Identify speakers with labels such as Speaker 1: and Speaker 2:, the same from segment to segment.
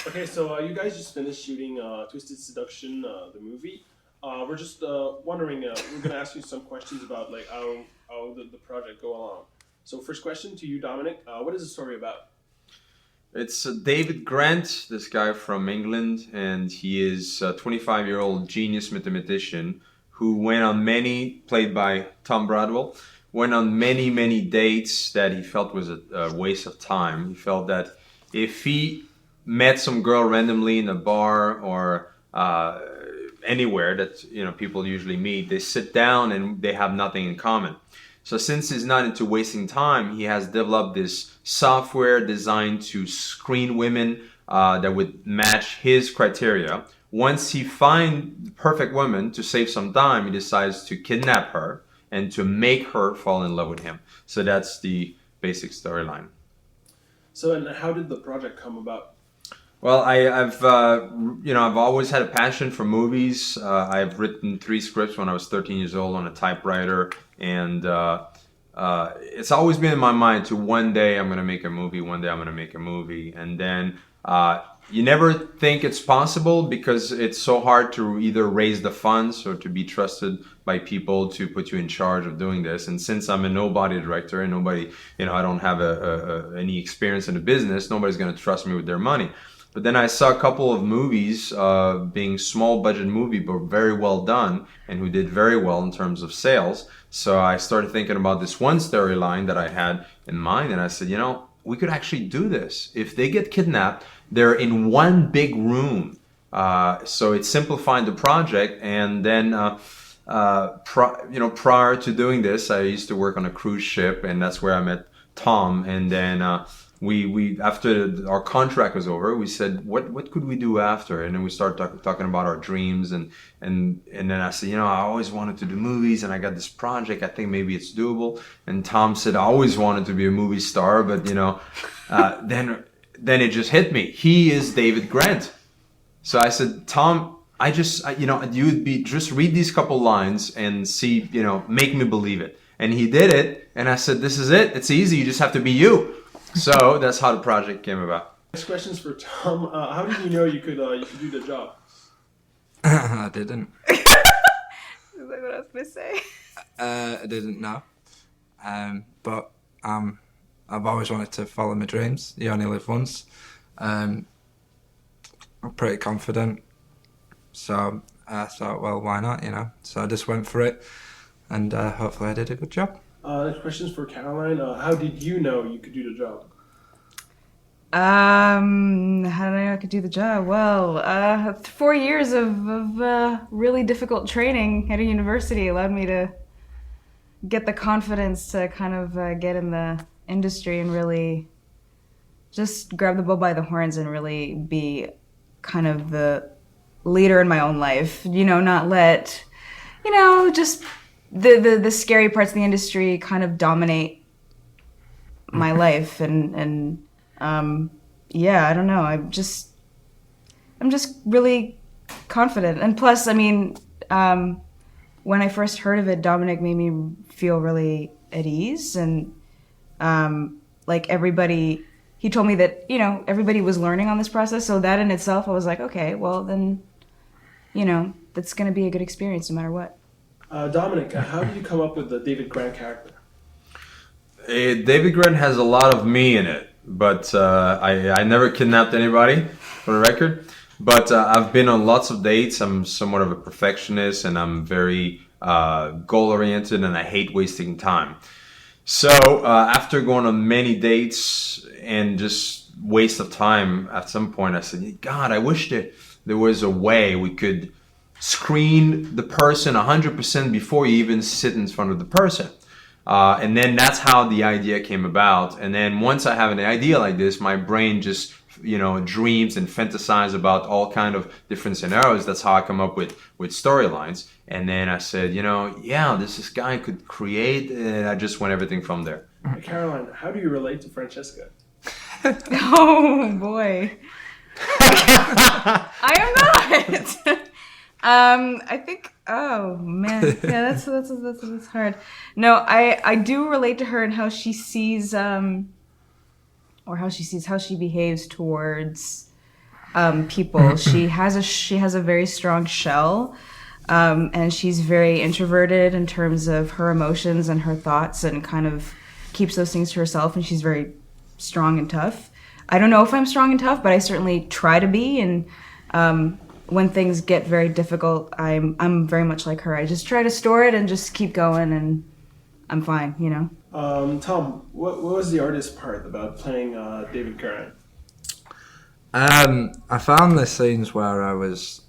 Speaker 1: Okay, so you guys just finished shooting Twisted Seduction, the movie. We're just wondering. We're gonna ask you some questions about like how the project go along. So first question to you, Dominic. What is the story about?
Speaker 2: It's David Grant, this guy from England, and he is a 25-year-old genius mathematician who went on played by Tom Broadwell, went on many dates that he felt was a waste of time. He felt that if he met some girl randomly in a bar or anywhere that people usually meet, they sit down and they have nothing in common. So since he's not into wasting time, he has developed this software designed to screen women that would match his criteria. Once he finds the perfect woman, to save some time, he decides to kidnap her and to make her fall in love with him. So that's the basic storyline.
Speaker 1: So and how did the project come about?
Speaker 2: Well, I've always had a passion for movies. I've written 3 scripts when I was 13 years old on a typewriter, and it's always been in my mind to one day I'm going to make a movie. One day I'm going to make a movie, and then you never think it's possible because it's so hard to either raise the funds or to be trusted by people to put you in charge of doing this. And since I'm a nobody director and nobody, I don't have any experience in the business, nobody's going to trust me with their money. But then I saw a couple of movies being small budget movie, but very well done and who did very well in terms of sales. So I started thinking about this one storyline that I had in mind. And I said, we could actually do this. If they get kidnapped, they're in one big room. So it simplified the project. And then, prior to doing this, I used to work on a cruise ship, and that's where I met Tom. And then we after our contract was over, we said, what could we do after? And then we started talking about our dreams, and then I said, I always wanted to do movies, and I got this project. I think maybe it's doable. And Tom said, I always wanted to be a movie star, but then it just hit me. He is David Grant. So I said, Tom, you would be just read these couple lines and see, make me believe it. And he did it, and I said, this is it. It's easy. You just have to be you. So that's how the project came about.
Speaker 1: Next question's for Tom. How did you know you could do the job?
Speaker 3: I didn't.
Speaker 4: Is that what I was going to say?
Speaker 3: I didn't know. But I've always wanted to follow my dreams. You only live once. I'm pretty confident. So I thought, well, why not, So I just went for it, and hopefully I did a good job.
Speaker 1: Next question's for Caroline. How did you know you could do the job?
Speaker 4: How did I know I could do the job? Well, 4 years of really difficult training at a university allowed me to get the confidence to kind of get in the industry and really just grab the bull by the horns and really be kind of the leader in my own life. Not let, just the scary parts of the industry kind of dominate my life, and I don't know. I'm just really confident, and plus, when I first heard of it, Dominic made me feel really at ease, and like everybody, he told me that everybody was learning on this process, so that in itself, I was like, okay, well then, that's gonna be a good experience no matter what.
Speaker 1: Dominic, how did you come up with the David Grant character?
Speaker 2: David Grant has a lot of me in it, but I never kidnapped anybody, for the record. But I've been on lots of dates. I'm somewhat of a perfectionist, and I'm very goal-oriented, and I hate wasting time. So after going on many dates and just waste of time, at some point I said, God, I wish there was a way we could screen the person 100% before you even sit in front of the person. And then that's how the idea came about. And then once I have an idea like this, my brain just, dreams and fantasize about all kind of different scenarios. That's how I come up with storylines. And then I said, this guy could create, and I just went everything from there.
Speaker 1: Caroline, how do you relate to Francesca?
Speaker 4: Oh boy. I am not. I think. Oh man, yeah, that's hard. No, I do relate to her and how she sees, how she behaves towards people. She has a very strong shell, and she's very introverted in terms of her emotions and her thoughts, and kind of keeps those things to herself. And she's very strong and tough. I don't know if I'm strong and tough, but I certainly try to be. And when things get very difficult, I'm very much like her. I just try to store it and just keep going, and I'm fine, you know.
Speaker 1: Tom, what was the hardest part about playing David Caroline?
Speaker 3: I found the scenes where I was,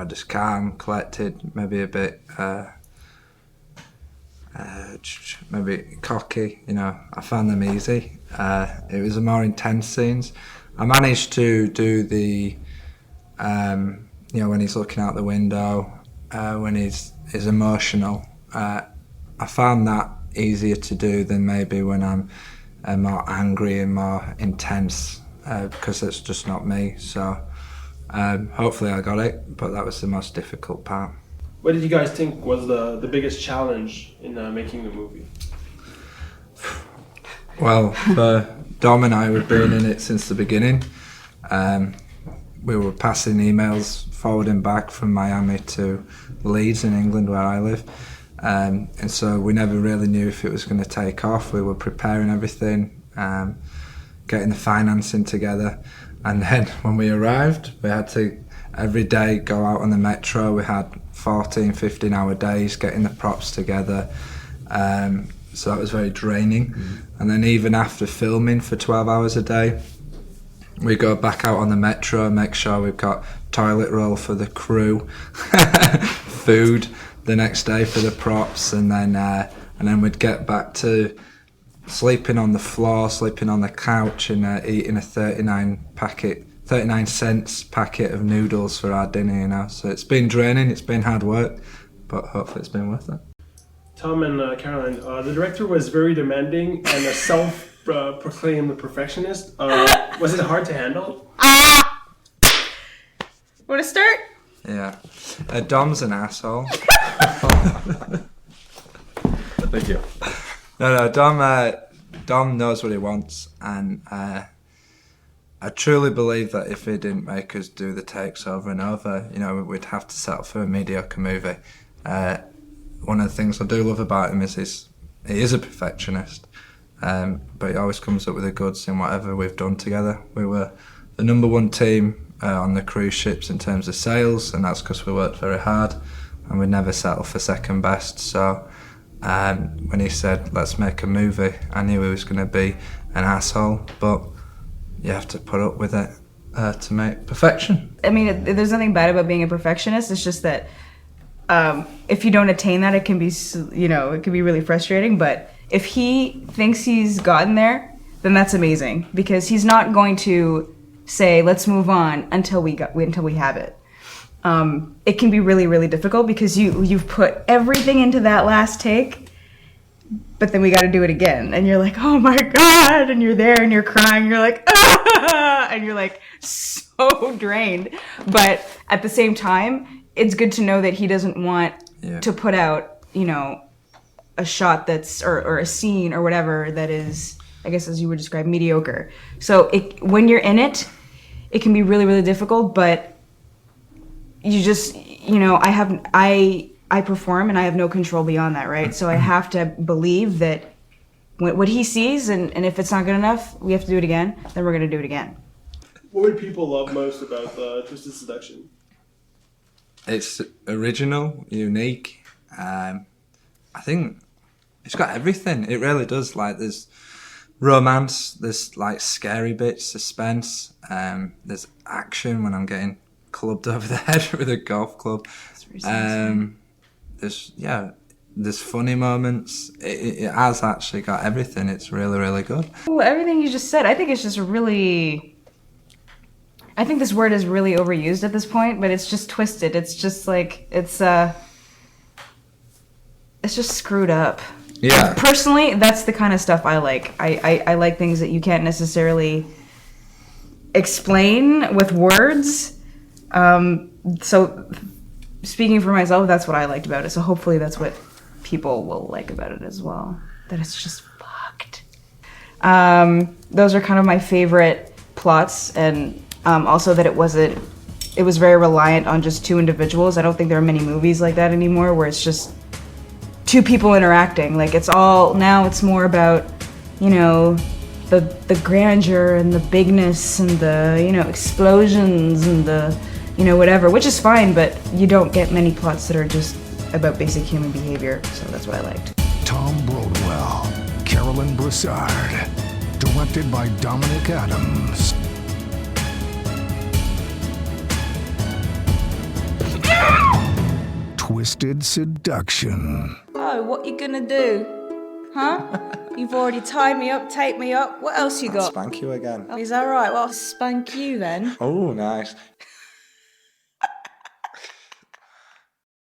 Speaker 3: just calm, collected, maybe a bit, maybe cocky. I found them easy. It was the more intense scenes. I managed to do the, when he's looking out the window, when he's emotional. I found that easier to do than maybe when I'm more angry and more intense, because it's just not me. So hopefully I got it, but that was the most difficult part.
Speaker 1: What did you guys think was the biggest challenge in making the movie?
Speaker 3: Well, for Dom and I, we've been in it since the beginning. We were passing emails forward and back from Miami to Leeds in England, where I live. And so we never really knew if it was going to take off. We were preparing everything, getting the financing together. And then when we arrived, we had to every day go out on the metro. We had 14, 15-hour days getting the props together. So that was very draining. And then even after filming for 12 hours a day, we go back out on the metro and make sure we've got toilet roll for the crew, food the next day for the props, and then we'd get back to sleeping on the floor, sleeping on the couch, and eating a 39 cents packet of noodles for our dinner. So it's been draining, it's been hard work, but hopefully it's been worth it.
Speaker 1: Tom and Caroline, the director was very demanding and a self-proclaimed perfectionist. Was it hard to handle?
Speaker 4: Want to start?
Speaker 3: Yeah. Dom's an asshole.
Speaker 2: Thank you.
Speaker 3: No, Dom knows what he wants, and I truly believe that if he didn't make us do the takes over and over, we'd have to settle for a mediocre movie. One of the things I do love about him is he is a perfectionist, but he always comes up with the goods in whatever we've done together. We were the number one team on the cruise ships in terms of sales, and that's because we worked very hard and we never settle for second best. So when he said let's make a movie, I knew he was going to be an asshole, but you have to put up with it to make perfection.
Speaker 4: I mean, there's nothing bad about being a perfectionist. It's just that if you don't attain that, it can be really frustrating. But if he thinks he's gotten there, then that's amazing, because he's not going to say let's move on until we have it. It can be really, really difficult because you've put everything into that last take, but then we got to do it again, and you're like, oh my god, and you're there and you're crying, you're like, ah! And you're like so drained. But at the same time, it's good to know that he doesn't want to put out a shot that's or a scene or whatever that is, I guess as you would describe, mediocre. So when you're in it, it can be really, really difficult, but you just, I perform and I have no control beyond that, right? So I have to believe that what he sees, and if it's not good enough, we have to do it again, then we're going to do it again.
Speaker 1: What would people love most about Twisted Seduction?
Speaker 3: It's original, unique. I think it's got everything. It really does. Like, there's romance, there's like scary bits, suspense, there's action when I'm getting clubbed over the head with a golf club. There's funny moments. It has actually got everything. It's really, really good.
Speaker 4: Well, everything you just said, I think it's just really, I think this word is really overused at this point, but it's just twisted. It's just like, it's just screwed up.
Speaker 3: Yeah.
Speaker 4: Personally, that's the kind of stuff I like. I like things that you can't necessarily explain with words. So speaking for myself, that's what I liked about it. So hopefully that's what people will like about it as well. That it's just fucked. Those are kind of my favorite plots and Also that it was very reliant on just two individuals. I don't think there are many movies like that anymore where it's just two people interacting. Like it's more about, you know, the grandeur and the bigness and the, you know, explosions and the, you know, whatever, which is fine, but you don't get many plots that are just about basic human behavior, so that's what I liked.
Speaker 5: Tom Broadwell, Caroline Brassard, directed by Dominique Adams. Twisted Seduction.
Speaker 6: Oh, what you gonna do? Huh? You've already tied me up, taped me up. What else you got?
Speaker 7: Spank you again.
Speaker 6: Oh, is that right? Well, I'll spank you then.
Speaker 7: Oh, nice.